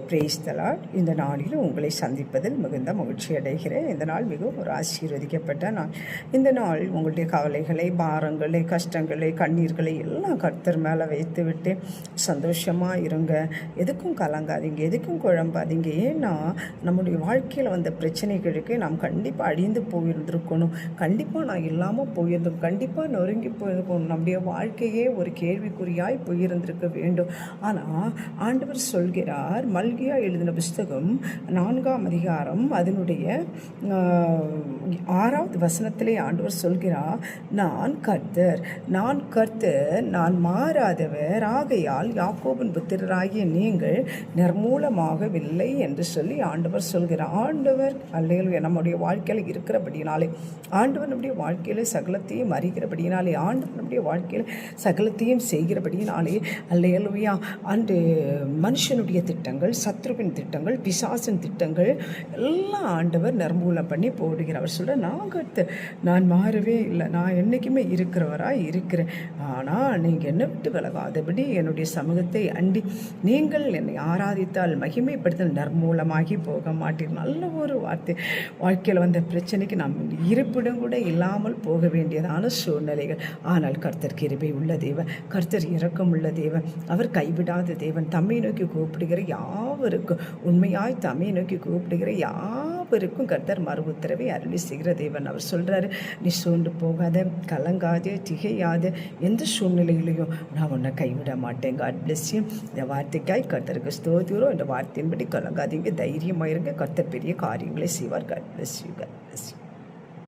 Praise the Lord. இந்த நாளில் உங்களை சந்திப்பதில் மிகுந்த மகிழ்ச்சி அடைகிறேன். இந்த நாள் மிகவும் ஒரு ஆசீர்வதிக்கப்பட்ட நாள். இந்த நாள் உங்களுடைய கவலைகளை, பாரங்களை, கஷ்டங்களை, கண்ணீர்களை எல்லாம் கர்த்தர் மேலே வைத்து விட்டு சந்தோஷமாக இருங்க. எதுக்கும் கலங்காதீங்க, எதுக்கும் குழம்பாதீங்க. ஏன்னா நம்முடைய வாழ்க்கையில் வந்த பிரச்சனைகளுக்கு நாம் கண்டிப்பாக அழிந்து போயிருந்திருக்கணும், கண்டிப்பாக நான் இல்லாமல் போயிருந்தோம், கண்டிப்பாக நொறுங்கி போயிருக்கணும், நம்முடைய வாழ்க்கையே ஒரு கேள்விக்குறியாய் போயிருந்திருக்க வேண்டும். ஆனால் ஆண்டவர் சொல்கிறார், மல்கியா எழுதின புஸ்தகம் 4ஆம் அதிகாரம் அதனுடைய 6வது வசனத்திலே ஆண்டவர் சொல்கிறார், நான் கர்த்தர், நான் மாறாதவர், ஆகையால் யாக்கோபின் புத்திரராகிய நீங்கள் நிர்மூலமாகவில்லை என்று சொல்லி ஆண்டவர் சொல்கிறார். ஆண்டவர் அல்லேலூயா நம்முடைய வாழ்க்கையில் இருக்கிறபடினாலே, ஆண்டவர் நம்முடைய வாழ்க்கையில் சகலத்தையும் அறிகிறபடினாலே, ஆண்டவர் நம்முடைய வாழ்க்கையில் சகலத்தையும் செய்கிறபடினாலே அல்லேலூயா அன்று மனுஷனுடைய திட்டங்கள், சத்ருவின் திட்டங்கள், பிசாசின் திட்டங்கள் எல்லாம் ஆண்டவர் நிர்மூலம் பண்ணி போடுகிறார். அவர் சொல்ற, நான் மாறவே இல்லை, நான் என்றைக்குமே இருக்கிறவராய் இருக்கிறேன். ஆனால் நீங்கள் என்னை விட்டு விலகாதபடி என்னுடைய சமூகத்தை அண்டி நீங்கள் என்னை ஆராதித்தால் மகிமைப்படுத்தல் நிர்மூலமாகி போக மாட்டீர்கள். நல்ல ஒரு வார்த்தை. வாழ்க்கையில் வந்த பிரச்சனைக்கு நாம் இருப்பிடம் கூட இல்லாமல் போக வேண்டியதான சூழ்நிலைகள். ஆனால் கர்த்தர் கிருபை உள்ள தேவன், கர்த்தர் இரக்கம் உள்ள தேவன், அவர் கைவிடாத தேவன். தம்மை நோக்கி கூப்பிடுகிற யாவருக்கும், உண்மையாய் தம்மை நோக்கி கூப்பிடுகிற யாவருக்கும் கர்த்தர் மறு உத்தரவை அருளி செய்கிற தேவன். அவர் சொல்கிறாரு, நீ சோர்ந்து போகாத, கலங்காதே, திகையாத, எந்த சூழ்நிலையிலையும் நான் உன்னை கைவிட மாட்டேன். God bless you. இந்த வார்த்தைக்காய் கர்த்தருக்கு ஸ்தோத்திரம். இந்த வார்த்தையின்படி கலங்காதீங்க, தைரியமாக இருங்க. கர்த்தர் பெரிய காரியங்களை செய்வார். God bless you. God bless you.